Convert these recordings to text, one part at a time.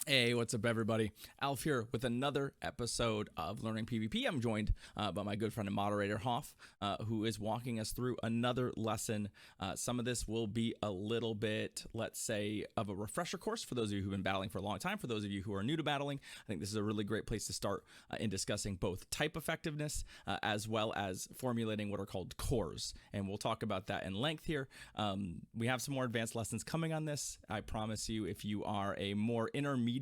Hey, what's up, everybody? Alf here with another episode of Learning PvP. I'm joined by my good friend and moderator, Hoff, who is walking us through another lesson. Some of this will be a little bit, let's say, of a refresher course for those of you who've been battling for a long time. For those of you who are new to battling, I think this is a really great place to start in discussing both type effectiveness as well as formulating what are called cores. And we'll talk about that in length here. We have some more advanced lessons coming on this. I promise you, if you are a more intermediate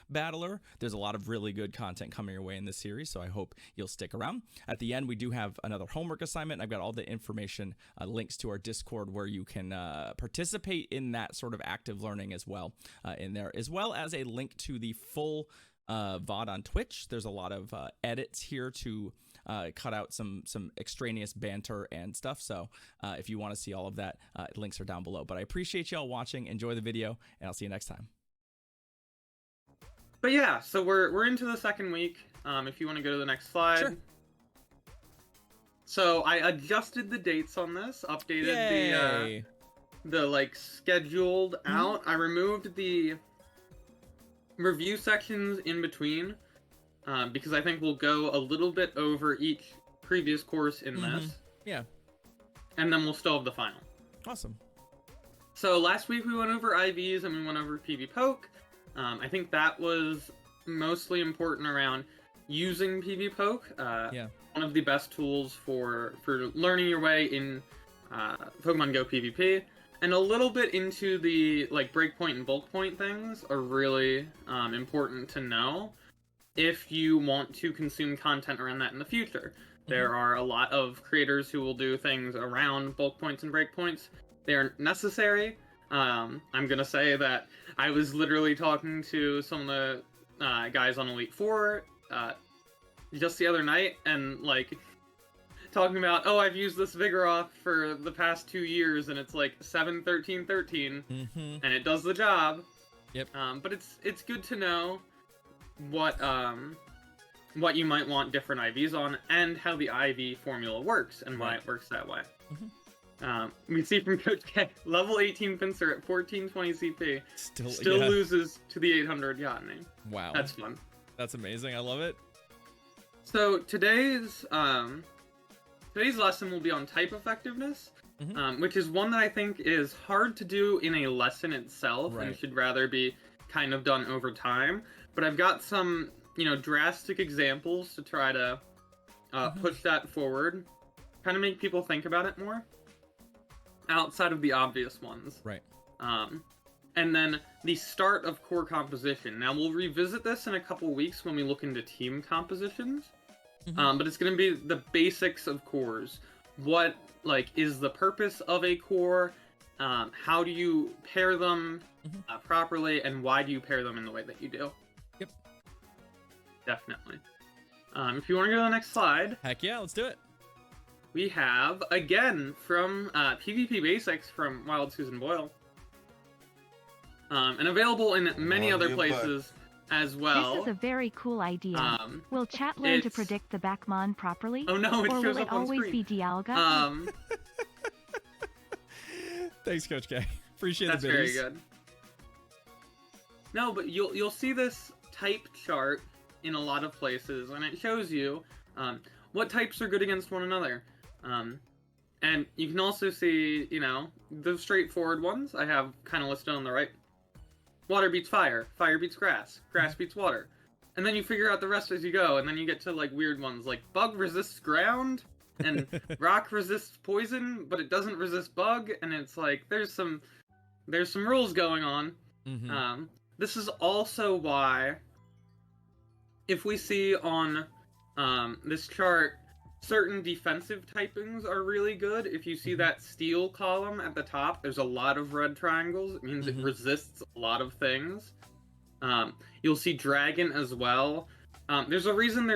battler, there's a lot of really good content coming your way in this series, so I hope you'll stick around. At the end, we do have another homework assignment. I've got all the information, links to our Discord where you can participate in that sort of active learning as well in there, as well as a link to the full VOD on Twitch. There's a lot of edits here to cut out some extraneous banter and stuff, so if you want to see all of that, links are down below. But I appreciate y'all watching. Enjoy the video, and I'll see you next time. But yeah, so we're into the second week. If you want to go to the next slide. Sure. So I adjusted the dates on this, updated the like scheduled out. I removed the review sections in between because I think we'll go a little bit over each previous course in this. Yeah. And then we'll still have the final. Awesome. So last week we went over IVs and we went over PV Poke. I think that was mostly important around using PV Poke. One of the best tools for learning your way in Pokemon Go PvP. And a little bit into the like breakpoint and bulk point things are really important to know if you want to consume content around that in the future. There are a lot of creators who will do things around bulk points and breakpoints. They're necessary. I'm gonna say that I was literally talking to some of the guys on Elite Four just the other night, and like talking about, oh, I've used this Vigoroth for the past 2 years, and it's like 7-13-13, and it does the job. Yep. But it's good to know what you might want different IVs on, and how the IV formula works, and why it works that way. We see from Coach K, level 18 Pinsir at 1420 CP still loses to the 800 Yachting. Wow. That's fun. That's amazing. I love it. So today's lesson will be on type effectiveness, which is one that I think is hard to do in a lesson itself and should rather be kind of done over time. But I've got some, drastic examples to try to push that forward, kind of make people think about it more. Outside of the obvious ones. Right. And then the start of core composition. Now, we'll revisit this in a couple weeks when we look into team compositions. But it's going to be the basics of cores. What, is the purpose of a core? How do you pair them properly? And why do you pair them in the way that you do? Yep. Definitely. If you want to go to the next slide. Heck yeah, let's do it. We have, again, from PvP Basics from Wild Susan Boyle. And available in many other places as well. This is a very cool idea. Will chat learn to predict the Backmon properly? Oh no, it or shows will up it on always screen. be Dialga? Thanks, Coach K. Appreciate That's the very biddies. good. No, but you'll see this type chart in a lot of places, and it shows you what types are good against one another. And you can also see, the straightforward ones I have kind of listed on the right. Water beats fire, fire beats grass, grass beats water. And then you figure out the rest as you go, and then you get to weird ones like bug resists ground, and rock resists poison, but it doesn't resist bug, and it's like there's some rules going on. This is also why if we see on this chart certain defensive typings are really good. If you see that steel column at the top, there's a lot of red triangles. It means it resists a lot of things. You'll see dragon as well. There's a reason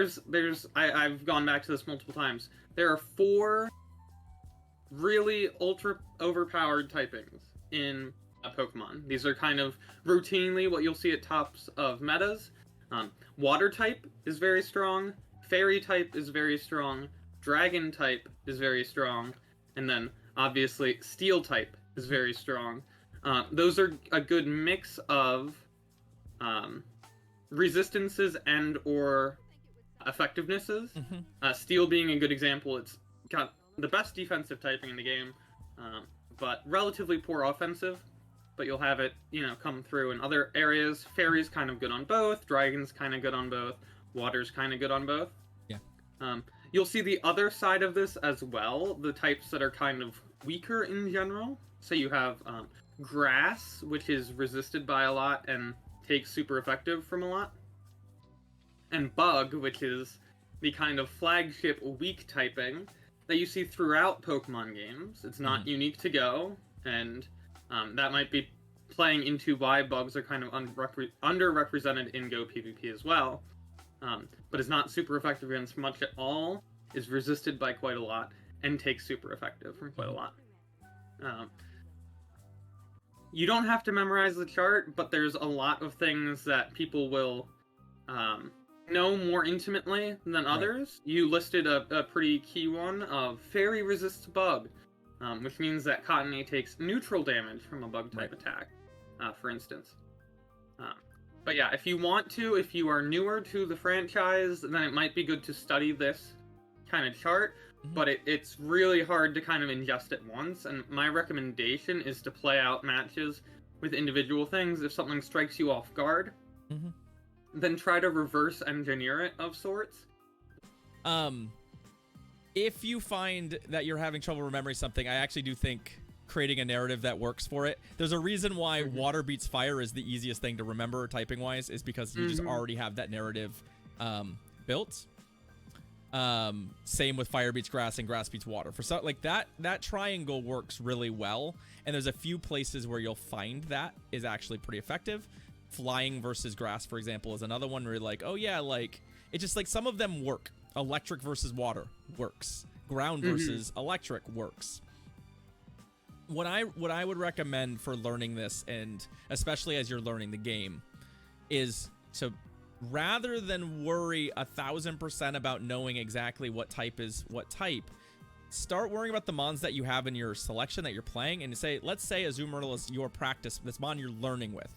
I've gone back to this multiple times. There are 4 really ultra overpowered typings in Pokemon. These are kind of routinely what you'll see at tops of metas. Water type is very strong. Fairy type is very strong, Dragon type is very strong, and then obviously Steel type is very strong. Those are a good mix of resistances and or effectivenesses. Steel being a good example. It's got the best defensive typing in the game, but relatively poor offensive. But you'll have it, come through in other areas. Fairy's kind of good on both. Dragon's kind of good on both. Water's kind of good on both. Yeah. You'll see the other side of this as well. The types that are kind of weaker in general. So you have Grass, which is resisted by a lot and takes super effective from a lot. And Bug, which is the kind of flagship weak typing that you see throughout Pokemon games. It's not unique to Go, and that might be playing into why bugs are kind of underrepresented in Go PvP as well. But is not super effective against much at all, is resisted by quite a lot, and takes super effective from quite a lot. You don't have to memorize the chart, but there's a lot of things that people will know more intimately than others. You listed a pretty key one of Fairy resists Bug, which means that Cottonee takes neutral damage from a Bug-type attack, for instance. But yeah, if you are newer to the franchise, then it might be good to study this kind of chart, but it's really hard to kind of ingest it once, and my recommendation is to play out matches with individual things. If something strikes you off guard, then try to reverse engineer it of sorts. If you find that you're having trouble remembering something, I actually do think creating a narrative that works for it. There's a reason why water beats fire is the easiest thing to remember typing wise, is because you just already have that narrative built. Same with fire beats grass and grass beats water. For something like that triangle works really well, and there's a few places where you'll find that is actually pretty effective. Flying versus grass, for example, is another one where you're like, oh yeah, like it's just like some of them work. Electric versus water works. Ground versus electric works. What I would recommend for learning this, and especially as you're learning the game, is to, rather than worry 1000% about knowing exactly what type is what type, start worrying about the mons that you have in your selection that you're playing, and say, let's say Azumarill is your practice, this mon you're learning with.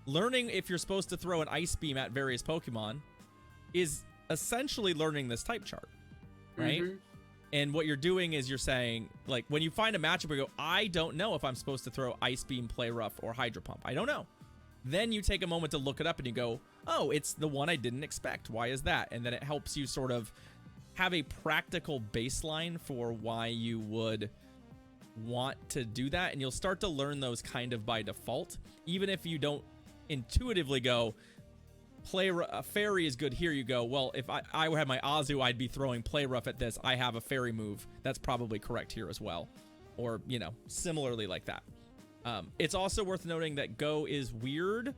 Learning if you're supposed to throw an Ice Beam at various Pokemon is essentially learning this type chart, right? And what you're doing is you're saying, like, when you find a matchup where you go, I don't know if I'm supposed to throw Ice Beam, Play Rough, or Hydro Pump. I don't know. Then you take a moment to look it up and you go, oh, it's the one I didn't expect. Why is that? And then it helps you sort of have a practical baseline for why you would want to do that. And you'll start to learn those kind of by default, even if you don't intuitively go, Fairy is good here. You go, well, if I had my Azu, I'd be throwing Play Rough at this. I have a Fairy move. That's probably correct here as well. Or, similarly like that. It's also worth noting that Go is weird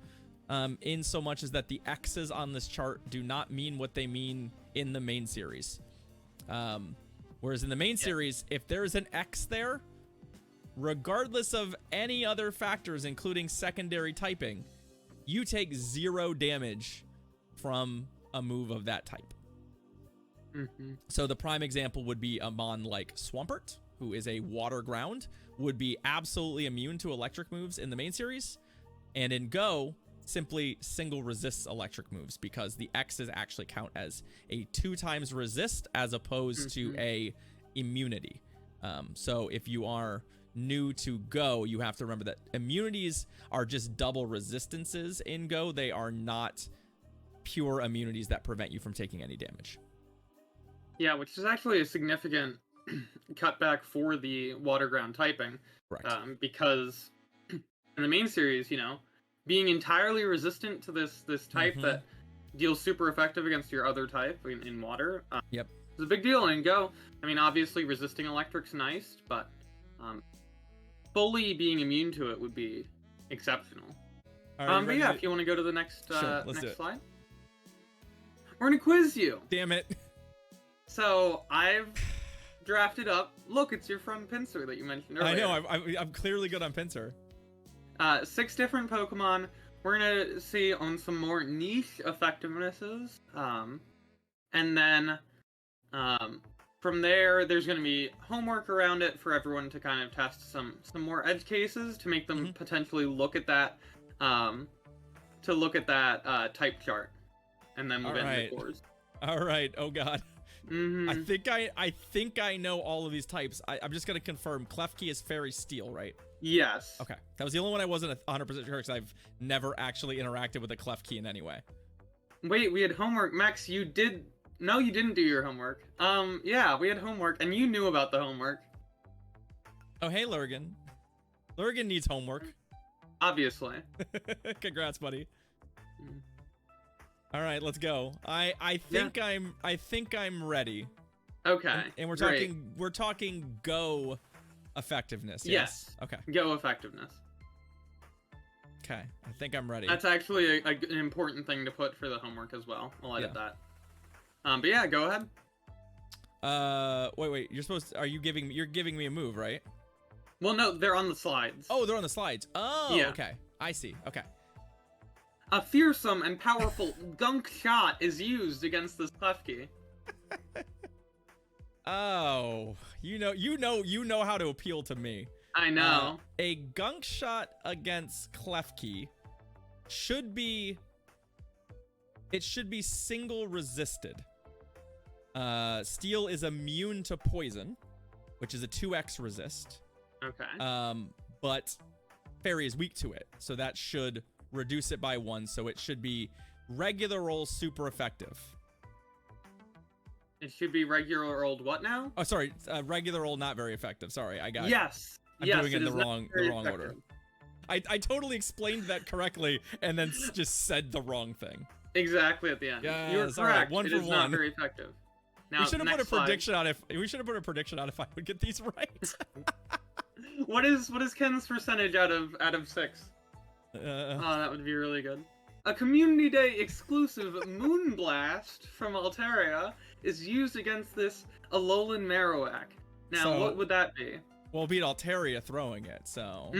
in so much as that the X's on this chart do not mean what they mean in the main series. Whereas in the main series, if there's an X there, regardless of any other factors, including secondary typing, you take 0 damage from a move of that type. So the prime example would be a mon like Swampert, who is a water ground, would be absolutely immune to electric moves in the main series. And in Go, simply single resists electric moves because the X's actually count as a 2x resist as opposed to a immunity. So if you are new to Go, you have to remember that immunities are just double resistances in Go. They are not pure immunities that prevent you from taking any damage. Yeah, which is actually a significant cutback for the water ground typing. Correct. Because in the main series, being entirely resistant to this type that deals super effective against your other type in water, it's a big deal. And Go, obviously resisting electric's nice, but fully being immune to it would be exceptional. But yeah, if you want to go to the next next slide, we're gonna quiz you. Damn it! So I've drafted up. Look, it's your friend Pinsir that you mentioned earlier. I know. I'm clearly good on Pinsir. 6 different Pokemon. We're gonna see on some more niche effectivenesses, and then from there's going to be homework around it for everyone to kind of test some more edge cases to make them potentially look at that to look at that type chart, and then move into the cores. All right. Oh God. Mm-hmm. I think I know all of these types. I'm just gonna confirm. Klefki is Fairy Steel, right? Yes. Okay. That was the only one I wasn't 100% sure because I've never actually interacted with a Klefki in any way. Wait, we had homework. Max, you did... No, you didn't do your homework. Yeah, we had homework, and you knew about the homework. Oh, hey, Lurgan. Lurgan needs homework. Obviously. Congrats, buddy. All right, let's go. I think I'm ready. Okay. And we're talking Go effectiveness. Yes. Okay. Go effectiveness. Okay. I think I'm ready. That's actually an important thing to put for the homework as well. I'll edit that. But yeah, go ahead. Wait. You're giving me a move, right? Well, no, they're on the slides. Oh, they're on the slides. Oh, yeah. Okay. I see. Okay. A fearsome and powerful GUNK SHOT is used against this Klefki. Oh, you know how to appeal to me. I know. A GUNK SHOT against Klefki should be single resisted. Steel is immune to poison, which is a 2x resist. Okay. But Fairy is weak to it, so that should reduce it by 1. So it should be regular roll super effective. It should be regular rolled what now? Oh, sorry, regular roll not very effective. Sorry, I got. Yes. I'm doing it in the wrong order. I totally explained that correctly and then just said the wrong thing. Exactly at the end. Yeah, you were correct. Right. One it for is one. Not very effective. Now, we should have put a prediction on if I would get these right. What is Ken's percentage out of 6? Oh, that would be really good. A Community Day exclusive Moonblast from Altaria is used against this Alolan Marowak. Now, what would that be? Well, beat Altaria throwing it, so.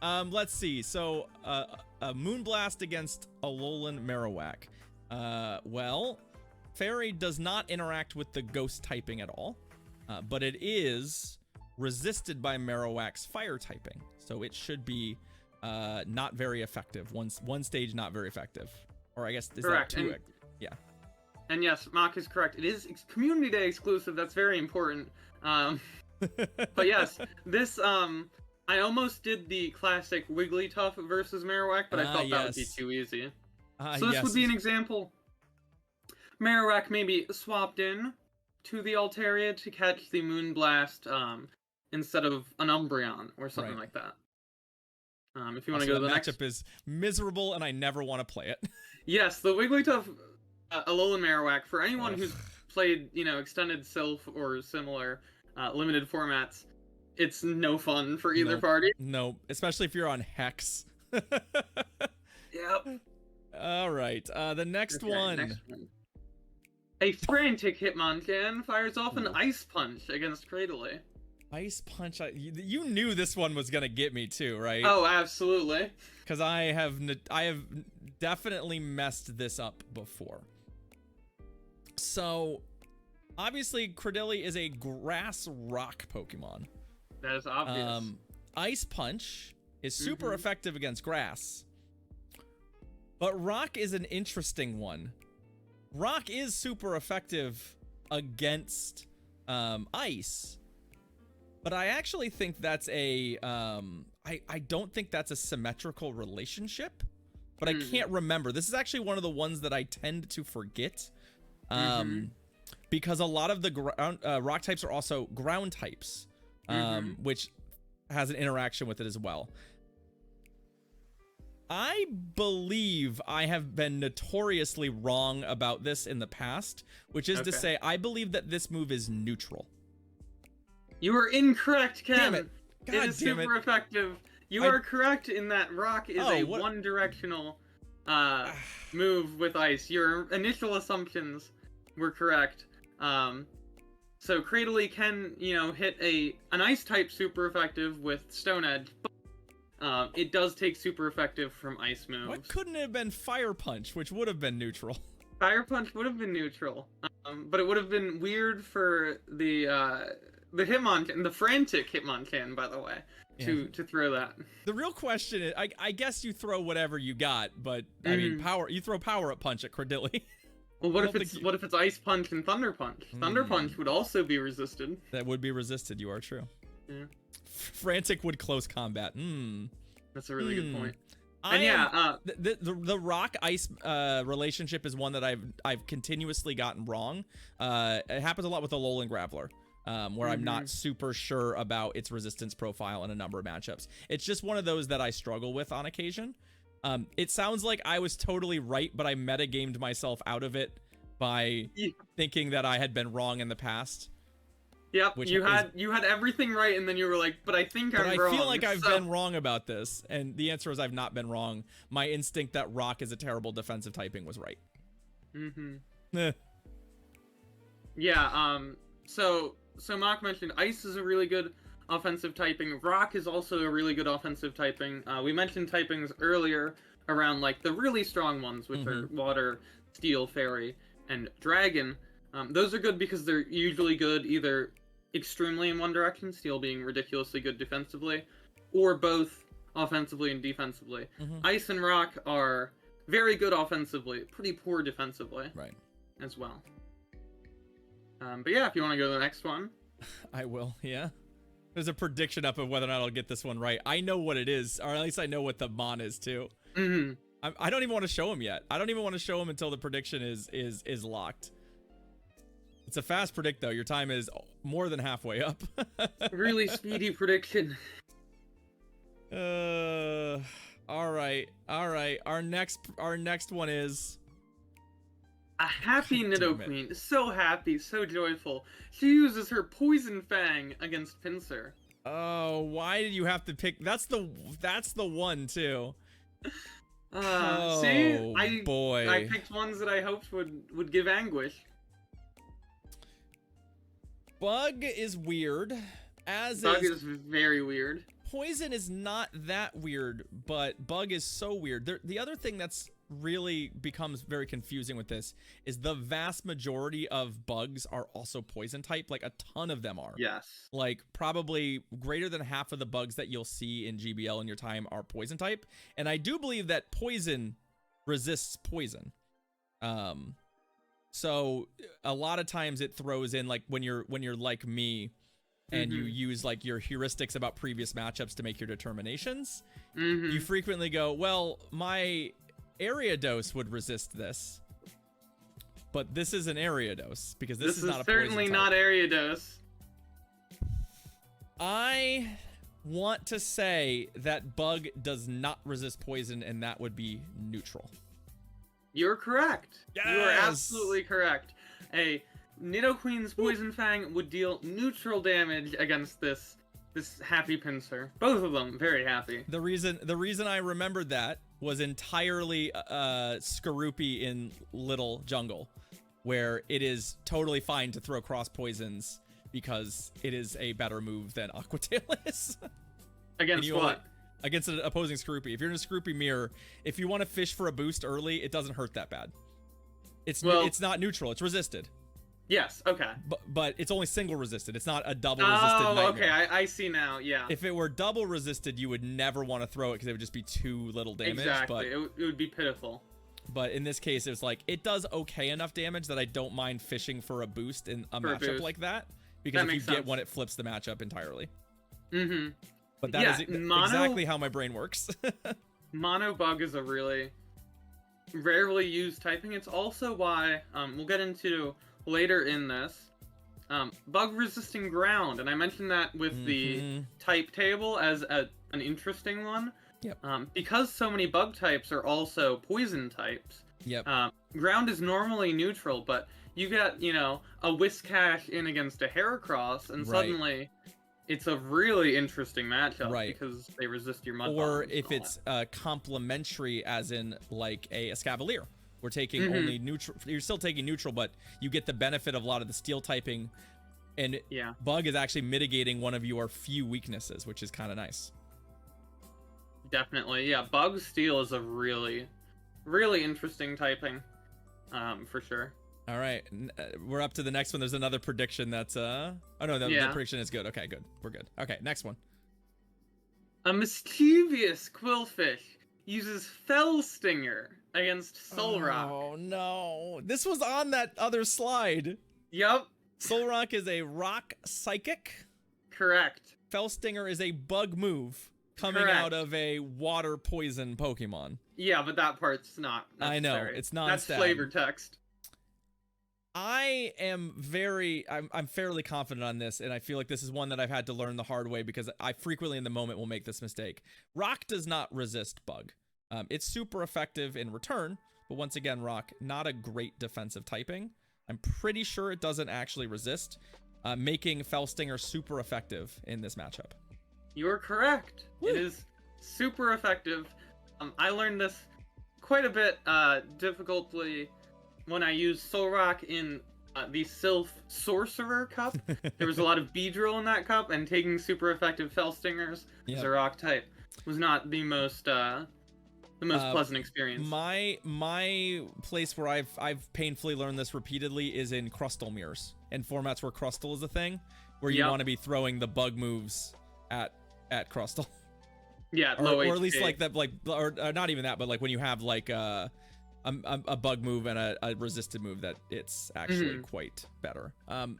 Let's see. So, a Moonblast against Alolan Marowak. Well, Fairy does not interact with the ghost typing at all, but it is resisted by Marowak's fire typing, so it should be not very effective. One stage not very effective, or I guess is correct. That 2x? Yeah. And yes, Mach is correct. It is Community Day exclusive. That's very important. But yes, this I almost did the classic Wigglytuff versus Marowak, but I felt that would be too easy. So this would be an example. Marowak maybe swapped in to the Altaria to catch the Moonblast instead of an Umbreon or something like that. If you want to go to the next matchup is miserable, and I never want to play it. Yes, the Wigglytuff Alolan Marowak, for anyone who's played, extended Sylph or similar limited formats, it's no fun for either party. No, especially if you're on Hex. Yep. All right, the next one. A frantic Hitmonchan fires off an Ice Punch against Cradily. Ice Punch, you knew this one was gonna get me too, right? Oh, absolutely. Because I have definitely messed this up before. So, obviously, Cradily is a grass rock Pokemon. That is obvious. Ice Punch is super effective against grass. But rock is an interesting one. Rock is super effective against ice. But I actually think that's I don't think that's a symmetrical relationship. But I can't remember. This is actually one of the ones that I tend to forget. Because a lot of the rock types are also ground types. Which has an interaction with it as well. I believe I have been notoriously wrong about this in the past, which is to say, I believe that this move is neutral. You are incorrect, Ken. Damn it. God it is damn super effective. You are correct in that rock is a one-directional move with ice. Your initial assumptions were correct. So Cradily can, hit an ice type super effective with Stone Edge, but it does take super effective from ice moves. What couldn't it have been Fire Punch, which would have been neutral? Fire Punch would have been neutral, but it would have been weird for the Hitmonchan, the frantic Hitmonchan, by the way, to throw that. The real question is, I guess you throw whatever you got, but I mean, you throw power-up punch at Cradily. Well, what if it's Ice Punch and Thunder Punch? Thunder Punch would also be resisted. That would be resisted. You are true. Yeah. Frantic would close combat. That's a really good point. The rock ice relationship is one that I've continuously gotten wrong. It happens a lot with the Alolan Graveler, where I'm not super sure about its resistance profile in a number of matchups. It's just one of those that I struggle with on occasion. It sounds like I was totally right, but I metagamed myself out of it by thinking that I had been wrong in the past. Yep, you had everything right, and then you were like, but I think I'm wrong. I feel like I've been wrong about this, and the answer is I've not been wrong. My instinct that rock is a terrible defensive typing was right. Yeah, so Mock mentioned ice is a really good offensive typing. Rock is also a really good offensive typing. We mentioned typings earlier around like the really strong ones, which are water, steel, fairy, and dragon. Those are good because they're usually good either extremely in one direction, steel being ridiculously good defensively, or both offensively and defensively. Ice and rock are very good offensively, pretty poor defensively. Right. As well. But yeah, if you want to go to the next one. I will, yeah. There's a prediction up of whether or not I'll get this one right. I know what it is, or at least I know what the mon is too. I don't even want to show him yet. I don't even want to show him until the prediction is locked. It's a fast predict though. Your time is more than halfway up. Really speedy prediction. All right. Our next one is a happy Nidoqueen. So happy, so joyful. She uses her Poison Fang against Pinsir. Oh, why did you have to pick? That's the one too. See, boy. I picked ones that I hoped would give anguish. Bug is weird. Bug is very weird. Poison is not that weird, but Bug is so weird. The other thing that's really becomes very confusing with this is the vast majority of bugs are also poison type. Like a ton of them are. Yes. Like probably greater than half of the bugs that you'll see in GBL in your time are poison type. And I do believe that poison resists poison. So a lot of times it throws in like when you're like me and you use like your heuristics about previous matchups to make your determinations, you frequently go, well, my Ariados would resist this, but this is an Ariados because this is not a poison certainly type. Not Ariados. I want to say that Bug does not resist poison, and that would be neutral. You're correct. Yes! You are absolutely correct. A Nidoqueen's Poison Fang would deal neutral damage against this happy Pinsir. Both of them very happy. The reason I remembered that was entirely Skorupi in Little Jungle, where it is totally fine to throw cross poisons because it is a better move than Aqua Tail is. Against what? Against an opposing Skorupi. If you're in a Skorupi mirror, if you want to fish for a boost early, it doesn't hurt that bad. It's not neutral. It's resisted. Yes. Okay. But it's only single resisted. It's not a double resisted nightmare. Oh, okay. I see now. Yeah. If it were double resisted, you would never want to throw it because it would just be too little damage. Exactly. It would be pitiful. But in this case, it's like it does okay enough damage that I don't mind fishing for a boost in a matchup like that, because if you get one, it flips the matchup entirely. But that is exactly how my brain works. Mono Bug is a really rarely used typing. It's also why we'll get into later in this bug resisting ground, and I mentioned that with the type table as an interesting one. Yep. Because so many bug types are also poison types. Yep. Ground is normally neutral, but you get, a Whiscash in against a Heracross, and suddenly it's a really interesting matchup because they resist your mud or bombs if it's complementary, as in like a Escavalier. We're taking only neutral. You're still taking neutral, but you get the benefit of a lot of the steel typing, and Bug is actually mitigating one of your few weaknesses, which is kind of nice. Definitely, yeah. Bug Steel is a really, really interesting typing, for sure. All right, we're up to the next one. There's another prediction that's oh no, the prediction is good. Okay, good. We're good. Okay, next one. A mischievous Qwilfish uses Fell Stinger against Solrock. Oh no, this was on that other slide. Yup. Solrock is a rock psychic. Correct. Fell Stinger is a bug move coming out of a water poison Pokemon. Yeah, but that part's not necessary. I know, it's not. That's flavor text. I'm fairly confident on this, and I feel like this is one that I've had to learn the hard way because I frequently in the moment will make this mistake. Rock does not resist bug. It's super effective in return, but once again, Rock, not a great defensive typing. I'm pretty sure it doesn't actually resist, making Fell Stinger super effective in this matchup. You're correct. Woo. It is super effective. I learned this quite a bit difficultly when I used Solrock in the Sylph Sorcerer Cup. There was a lot of Beedrill in that cup, and taking super effective Fell Stingers as a rock type was not the most pleasant experience. My place where I've painfully learned this repeatedly is in Crustle mirrors, and formats where Crustle is a thing, where you want to be throwing the bug moves at Crustle. Yeah, or at least like that, or not even that, but like when you have like a bug move and a resisted move, that it's actually quite better.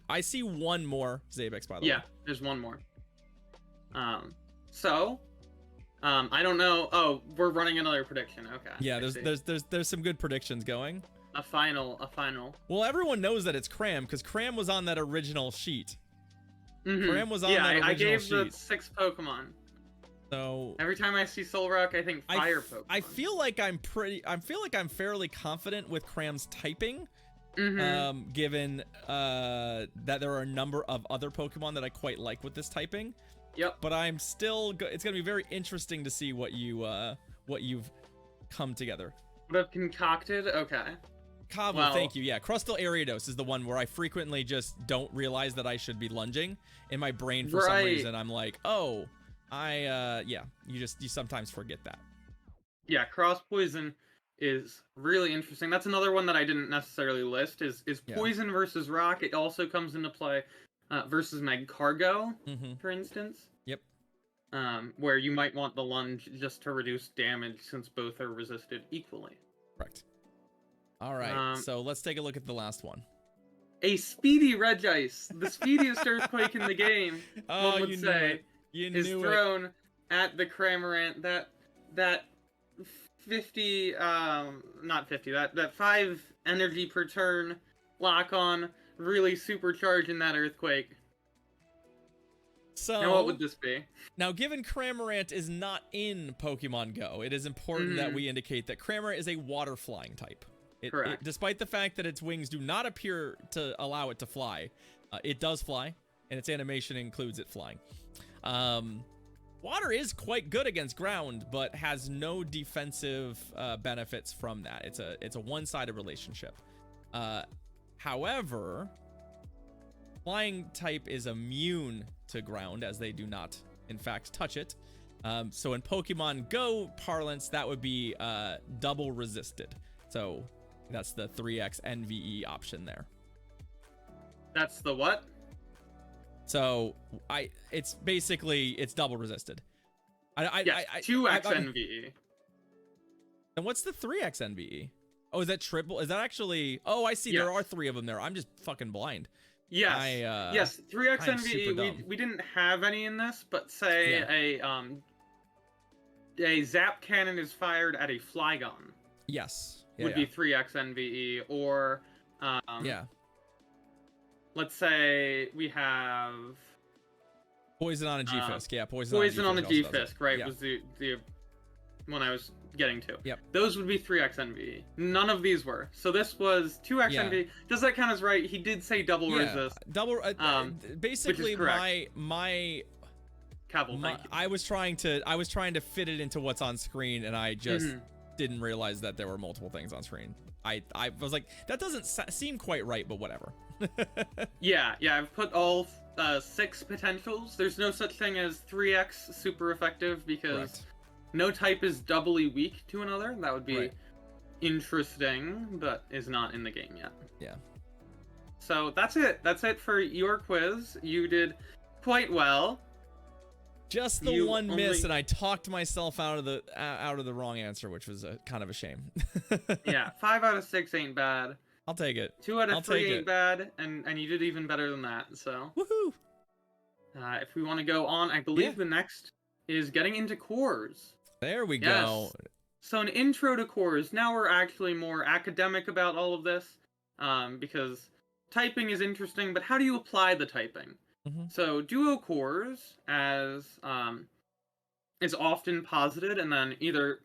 I see one more Zabex, by the way. Yeah, there's one more. I don't know. Oh, we're running another prediction. Okay. Yeah, there's some good predictions going. A final. Well, everyone knows that it's Cram because Cram was on that original sheet. Cram was on that original I gave sheet. the 6 Pokemon. So every time I see Solrock, I think fire Pokemon. I feel like I'm fairly confident with Cram's typing, given that there are a number of other Pokemon that I quite like with this typing. Yep. But I'm still. It's gonna be very interesting to see what you've come together. What I've concocted. Okay. Cobble, thank you. Yeah, Crustle Ariados is the one where I frequently just don't realize that I should be lunging in my brain for some reason. I'm like, oh. You sometimes forget that. Yeah, cross poison is really interesting. That's another one that I didn't necessarily list is poison versus rock. It also comes into play versus Magcargo, for instance. Yep. Where you might want the lunge just to reduce damage since both are resisted equally. Correct. All right, so let's take a look at the last one. A speedy Regice, the speediest earthquake in the game, one would say. Is thrown at the Cramorant. That 50 that 5 energy per turn lock on, really supercharging that earthquake. So now what would this be? Now, given Cramorant is not in Pokemon Go, it is important that we indicate that Cramorant is a water flying type. Correct. Despite the fact that its wings do not appear to allow it to fly, it does fly, and its animation includes it flying. Water is quite good against ground, but has no defensive benefits from that. It's a one-sided relationship. However, flying type is immune to ground, as they do not, in fact, touch it. So in Pokemon Go parlance, that would be double resisted. So that's the 3x NVE option there. That's the what? So it's double resisted. 2x NVE. And what's the 3x NVE? Oh, is that triple? Is that actually? Oh, I see. Yes. There are 3 of them there. I'm just fucking blind. Yes. Yes. 3x NVE. We didn't have any in this, but say a Zap Cannon is fired at a Flygon. Yes. Would be 3x NVE, or let's say we have Poison on a G-Fisk. Poison on a G-Fisk, right? Was the one I was getting to. Yep. Those would be 3x NVE. None of these were. So this was 2x NVE. Does that count as right? He did say double resist. Double. Basically, my I was trying to fit it into what's on screen, and I just didn't realize that there were multiple things on screen. I was like, that doesn't seem quite right, but whatever. yeah, I've put all 6 potentials. There's no such thing as 3x super effective because no type is doubly weak to another. That would be interesting, but is not in the game yet. Yeah. So that's it. That's it for your quiz. You did quite well. Just the one miss, and I talked myself out of the wrong answer, which was kind of a shame. Yeah, 5 out of 6 ain't bad. I'll take it. 2 out of 3 ain't bad, and you did even better than that. So woohoo! If we want to go on, I believe the next is getting into cores. There we go. So an intro to cores. Now we're actually more academic about all of this, because typing is interesting, but how do you apply the typing? So duo cores, as is often posited and then either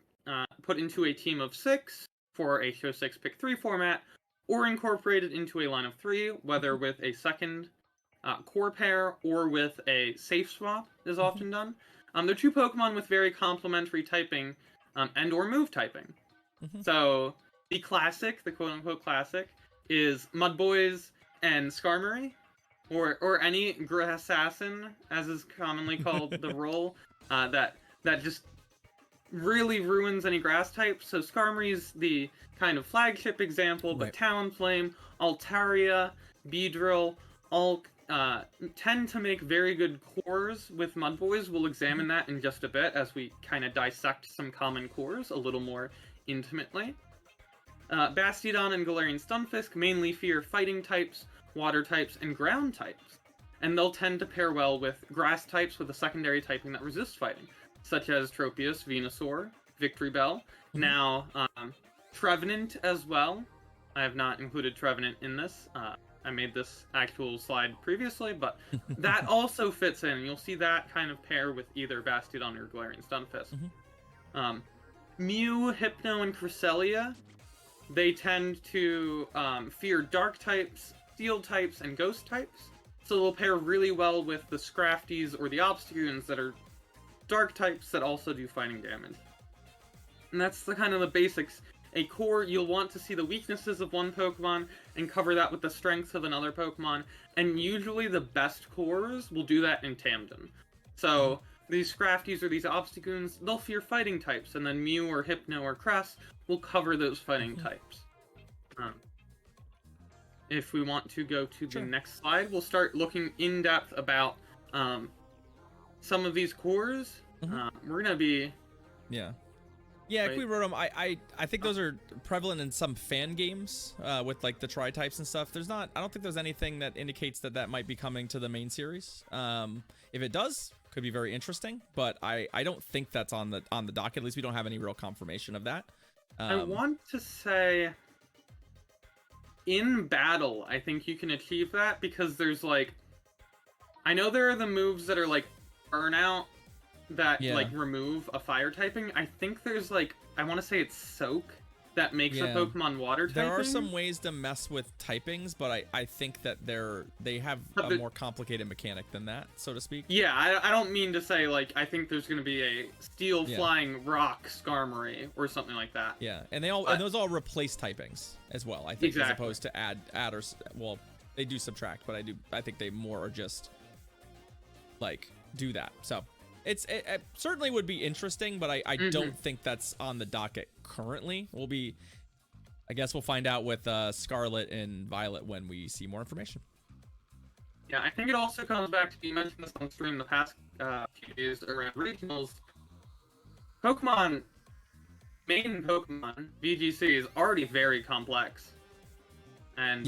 put into a team of 6 for a show 6 pick 3 format, or incorporated into a line of 3, whether with a second core pair or with a safe swap is often done. They're 2 Pokemon with very complementary typing and or move typing. So the classic, the quote-unquote classic, is Mudboys and Skarmory, or any Grassassin, as is commonly called the role, that just really ruins any grass type. So Skarmory's the kind of flagship example, but Talonflame, Altaria, Beedrill, all tend to make very good cores with Mudboys. We'll examine that in just a bit as we kind of dissect some common cores a little more intimately. Bastiodon and Galarian Stunfisk mainly fear fighting types, water types, and ground types, and they'll tend to pair well with grass types with a secondary typing that resists fighting, such as Tropius, Venusaur, Victreebel, now Trevenant as well. I have not included Trevenant in this. I made this actual slide previously, but that also fits in, and you'll see that kind of pair with either Bastiodon or Galarian Stunfisk. Mew, Hypno, and Cresselia, they tend to fear dark types, steel types, and ghost types, so they'll pair really well with the Scrafties or the Obstagoons that are dark types that also do fighting damage. And that's the kind of the basics. A core, you'll want to see the weaknesses of one Pokemon and cover that with the strengths of another Pokemon, and usually the best cores will do that in tandem. So these Scrafties or these Obstagoons, they'll fear fighting types, and then Mew or Hypno or Cress will cover those fighting types. If we want to go to the next slide, we'll start looking in depth about some of these cores. We're gonna be if we wrote them, I think those are prevalent in some fan games with like the tri-types and stuff. I don't think there's anything that indicates that might be coming to the main series. If it does, could be very interesting, but I don't think that's on the docket. At least we don't have any real confirmation of that. I want to say in battle, I think you can achieve that, because there's like, I know there are the moves that are like Burnout that like remove a fire typing. I think there's like, I want to say it's Soak that makes a Pokemon water typing. There are some ways to mess with typings, but I think that they have a more complicated mechanic than that, so to speak. Yeah, I don't mean to say like, I think there's going to be a Steel Flying Rock Skarmory or something like that. Yeah, and those all replace typings as well, I think, as opposed to add or, well, they do subtract, but I think they more are just like do that. So it certainly would be interesting, but I don't think that's on the docket currently. I guess we'll find out with Scarlet and Violet when we see more information. Yeah, I think it also comes back to, you mentioned this on stream the past few days around regionals. Main Pokemon, VGC, is already very complex. And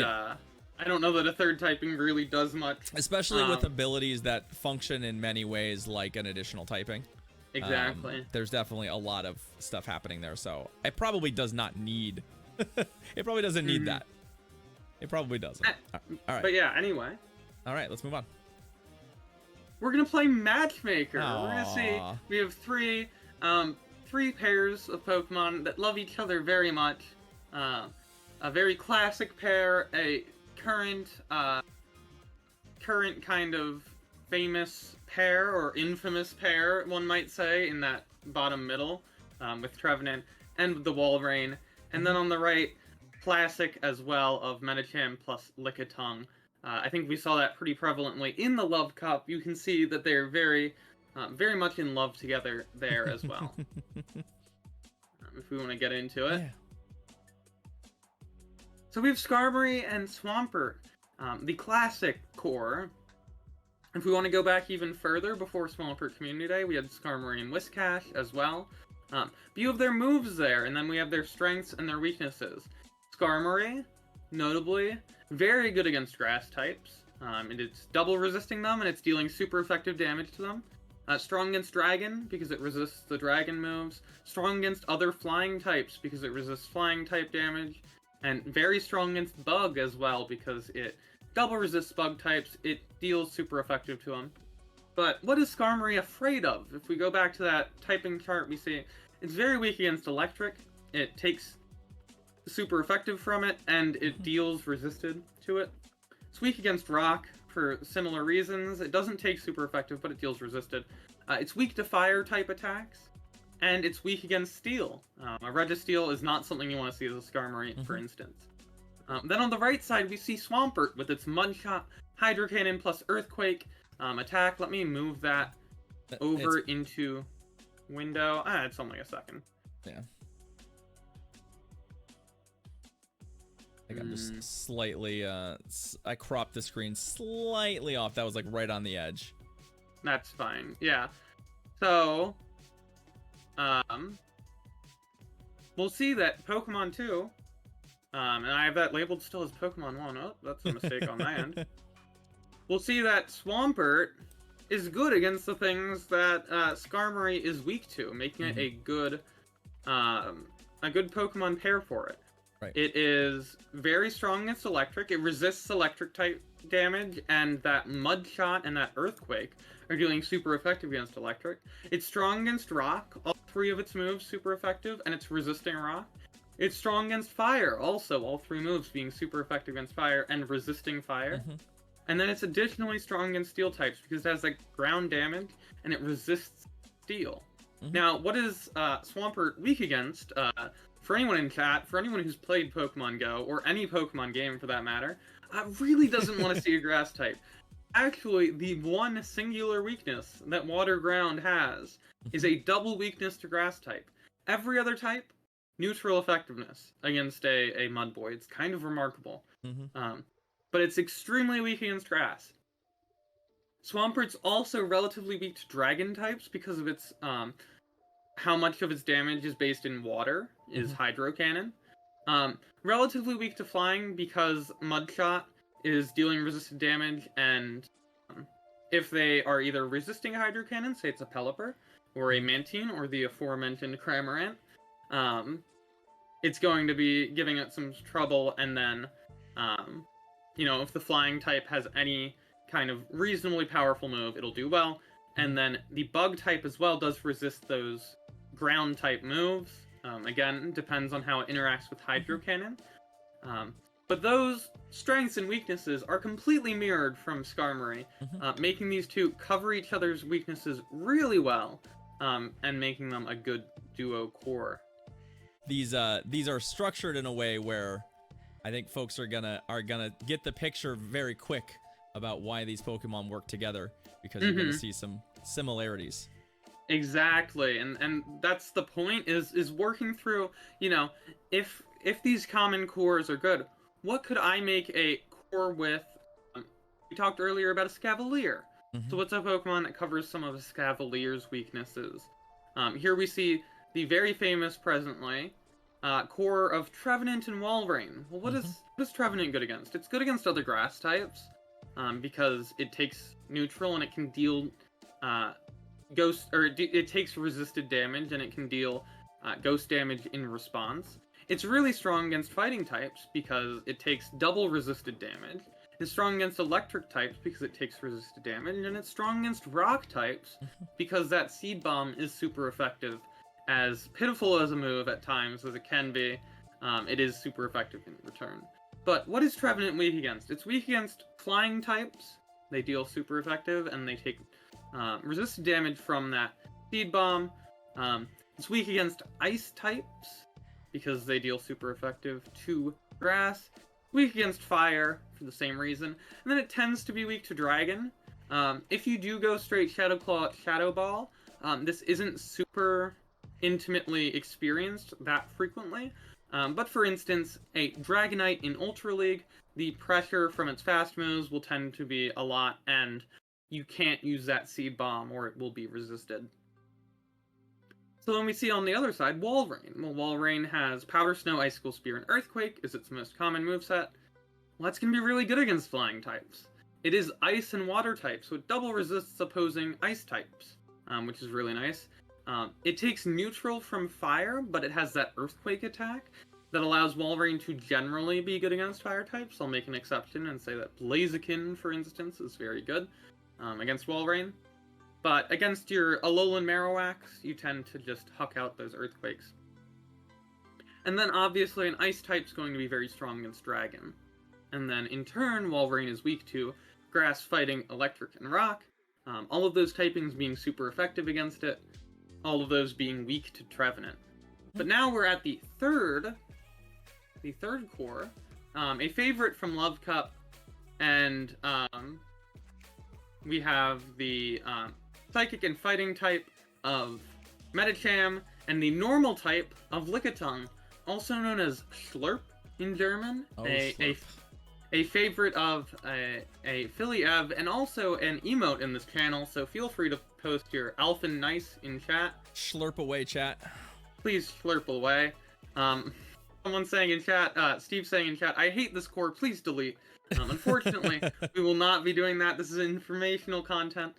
I don't know that a third typing really does much. Especially with abilities that function in many ways like an additional typing. Exactly. There's definitely a lot of stuff happening there, so it probably does not need... it probably doesn't need that. It probably doesn't. All right. But yeah, anyway. All right, let's move on. We're going to play Matchmaker. Aww. We're going to see... We have three pairs of Pokemon that love each other very much. A very classic pair, a current kind of famous pair, or infamous pair, one might say, in that bottom middle, with Trevenant and the Walrein. And then on the right, classic as well of Medicham plus Lickitung. I think we saw that pretty prevalently in the Love Cup. You can see that they're very much in love together there as well. If we want to get into it. Yeah. So we have Skarmory and Swampert. The classic core. If we want to go back even further, before Swampert Community Day, we had Skarmory and Whiscash as well. But you have their moves there, and then we have their strengths and their weaknesses. Skarmory, notably, very good against grass types. And it's double resisting them, and it's dealing super effective damage to them. Strong against Dragon, because it resists the Dragon moves. Strong against other flying types, because it resists flying type damage. And very strong against Bug as well, because it double resists Bug types. It deals super effective to them. But what is Skarmory afraid of? If we go back to that typing chart, we see it's very weak against Electric. It takes super effective from it, and it deals resisted to it. It's weak against Rock for similar reasons. It doesn't take super effective, but it deals resisted. It's weak to fire type attacks, and it's weak against Steel. A Registeel is not something you want to see as a Skarmory, for instance. Then on the right side, we see Swampert with its Mudshot, Hydro Cannon plus Earthquake attack. Let me move that over into window. It's only a second. Yeah. I'm just slightly, I cropped the screen slightly off. That was like right on the edge. That's fine. Yeah. So, we'll see that Pokemon 2, and I have that labeled still as Pokemon 1. Oh, that's a mistake on my end. We'll see that Swampert is good against the things that Skarmory is weak to, making it a good Pokemon pair for it. Right. It is very strong against Electric. It resists Electric type damage, and that Mudshot and that Earthquake are dealing super effective against Electric. It's strong against Rock. All three of its moves super effective, and it's resisting Rock. It's strong against Fire, also all three moves being super effective against Fire and resisting Fire. And then it's additionally strong against Steel types because it has like ground damage and it resists Steel. Now, what is Swampert weak against? For anyone in chat, for anyone who's played Pokemon GO, or any Pokemon game for that matter, really doesn't want to see a grass type. Actually, the one singular weakness that Water Ground has is a double weakness to grass type. Every other type, neutral effectiveness against a Mud Boy. It's kind of remarkable. But it's extremely weak against grass. Swampert's also relatively weak to Dragon types because of its how much of its damage is based in water, is Hydro Cannon. Relatively weak to Flying because Mudshot is dealing resisted damage, and if they are either resisting Hydro Cannon, say it's a Pelipper, or a Mantine, or the aforementioned Cramorant, it's going to be giving it some trouble, and then, you know, if the Flying type has any kind of reasonably powerful move, it'll do well. And then the Bug type as well does resist those ground type moves. Again, depends on how it interacts with Hydro Cannon. But those strengths and weaknesses are completely mirrored from Skarmory, making these two cover each other's weaknesses really well, and making them a good duo core. These are structured in a way where I think folks are gonna get the picture very quick about why these Pokemon work together, because you're gonna see some similarities. Exactly, and that's the point, is working through, you know, if these common cores are good, what could I make a core with? We talked earlier about a Scavalier. So what's a Pokemon that covers some of a Scavalier's weaknesses? Here we see the very famous presently core of Trevenant and Walrein. Well, what is Trevenant good against? It's good against other grass types, because it takes neutral and it can deal it takes resisted damage, and it can deal ghost damage in response. It's really strong against fighting types because it takes double resisted damage. It's strong against electric types because it takes resisted damage, and it's strong against rock types because that Seed Bomb is super effective. As pitiful as a move at times as it can be, it is super effective in return. But what is Trevenant weak against? It's weak against flying types. They deal super effective, and they take resisted damage from that Seed Bomb. It's weak against ice types because they deal super effective to grass. Weak against fire for the same reason. And then it tends to be weak to dragon. If you do go straight Shadow Claw, Shadow Ball, this isn't super intimately experienced that frequently. But for instance, a Dragonite in Ultra League the pressure from its fast moves will tend to be a lot, and you can't use that Seed Bomb or it will be resisted. So then we see on the other side, Walrein. Well, Walrein has Powder Snow, Icicle Spear, and Earthquake is its most common moveset. Well, that's going to be really good against flying types. It is Ice and Water types, so it double resists opposing Ice types, which is really nice. It takes neutral from Fire, but it has that Earthquake attack that allows Walrein to generally be good against Fire types. I'll make an exception and say that Blaziken, for instance, is very good against Walrein. But against your Alolan Marowak, you tend to just huck out those Earthquakes. And then obviously an Ice type's going to be very strong against Dragon. And then in turn, Walrein is weak to Grass, Fighting, Electric, and Rock. All of those typings being super effective against it. All of those being weak to Trevenant. But now we're at the third core. A favorite from Love Cup. And we have the Psychic and Fighting type of Medicham, and the normal type of Lickitung, also known as Schlurp in German. Oh, A favorite of a Philly Ev, and also an emote in this channel, so feel free to post your Alphin Nice in chat. Schlurp away, chat. Please slurp away. Someone saying in chat, Steve saying in chat, I hate this core, please delete. Unfortunately, we will not be doing that. This is informational content.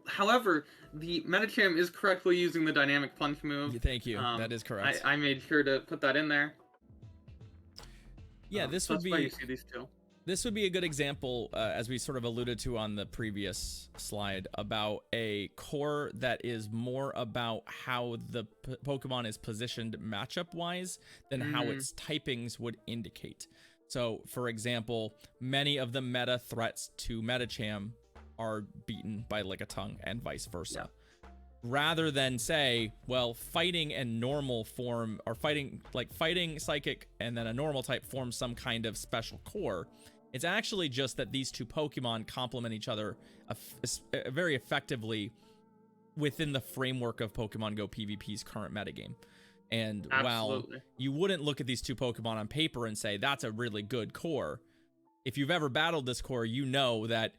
However, the Medicham is correctly using the Dynamic Punch move. Thank you. That is correct. I made sure to put that in there. Yeah, this would that's be. Why you see these two. This would be a good example, as we sort of alluded to on the previous slide, about a core that is more about how the Pokemon is positioned matchup-wise than how its typings would indicate. So, for example, many of the meta threats to Medicham are beaten by Lickitung and vice versa. Yeah. Rather than say, well, fighting and normal form, or fighting psychic and then a normal type form some kind of special core, it's actually just that these two Pokemon complement each other very effectively within the framework of Pokemon GO PvP's current metagame. And while you wouldn't look at these two Pokemon on paper and say, that's a really good core, if you've ever battled this core, you know that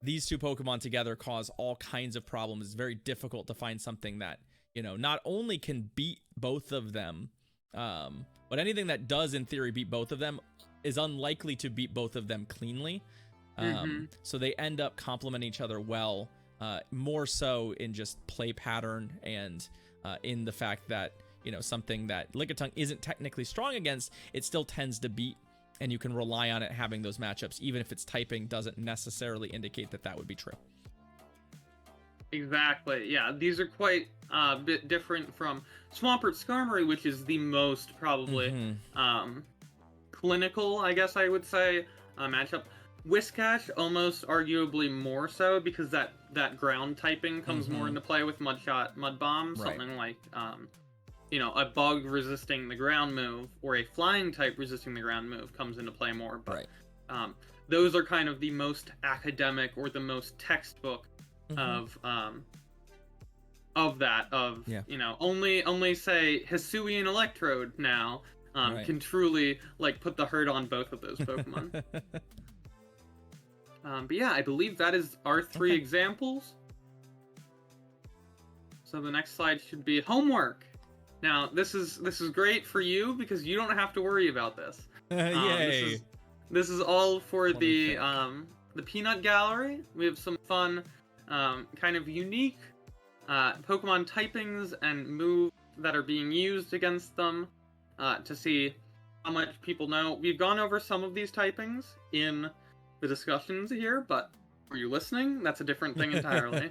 these two Pokemon together cause all kinds of problems. It's very difficult to find something that, you know, not only can beat both of them, but anything that does in theory beat both of them is unlikely to beat both of them cleanly. So they end up complementing each other well, more so in just play pattern and in the fact that, you know, something that Lickitung isn't technically strong against, it still tends to beat, and you can rely on it having those matchups, even if its typing doesn't necessarily indicate that that would be true. Exactly, yeah. These are quite a bit different from Swampert Skarmory, which is the most probably clinical, I guess I would say, matchup. Whiscash almost arguably more so, because that ground typing comes more into play with Mudshot, Mud Bomb, something like you know, a bug resisting the ground move or a flying type resisting the ground move comes into play more. But those are kind of the most academic or the most textbook of that. You know, only say Hisuian Electrode now can truly like put the hurt on both of those Pokemon. But yeah, I believe that is our three examples. So the next slide should be homework. Now, this is great for you because you don't have to worry about this. Yay! This is all for the Peanut Gallery. We have some fun, kind of unique Pokemon typings and moves that are being used against them to see how much people know. We've gone over some of these typings in the discussions here, but were you listening? That's a different thing entirely.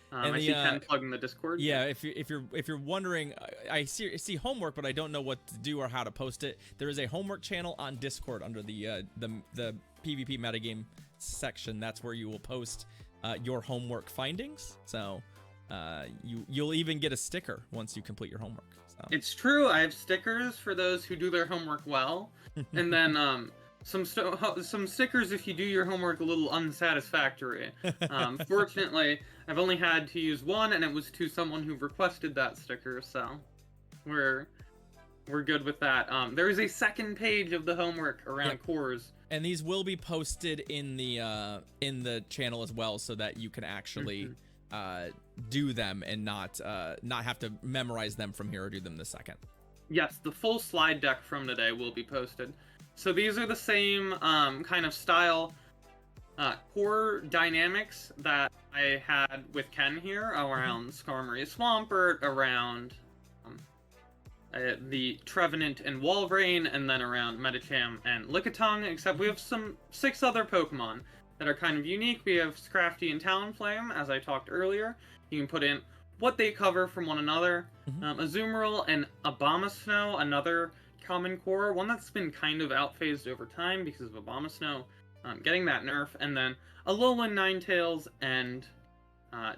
I see Ken plugging the Discord. Yeah, if you're wondering, I see homework, but I don't know what to do or how to post it. There is a homework channel on Discord under the PvP metagame section. That's where you will post your homework findings. So you'll even get a sticker once you complete your homework. So. It's true. I have stickers for those who do their homework well, and then some stickers if you do your homework a little unsatisfactory. Fortunately, I've only had to use one, and it was to someone who requested that sticker, so we're we're good with that. There is a second page of the homework around cores. And these will be posted in the channel as well, so that you can actually do them and not have to memorize them from here or do them the second. Yes, the full slide deck from today will be posted. So these are the same kind of style core dynamics that I had with Ken here around Skarmory Swampert, around the Trevenant and Walrein, and then around Medicham and Lickitung, except we have 6 other Pokemon that are kind of unique. We have Scrafty and Talonflame, as I talked earlier. You can put in what they cover from one another. Azumarill and Abomasnow, another common core, one that's been kind of outphased over time because of Abomasnow getting that nerf, and then Alolan Ninetales and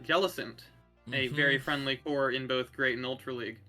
Jellicent, a very friendly core in both Great and Ultra League.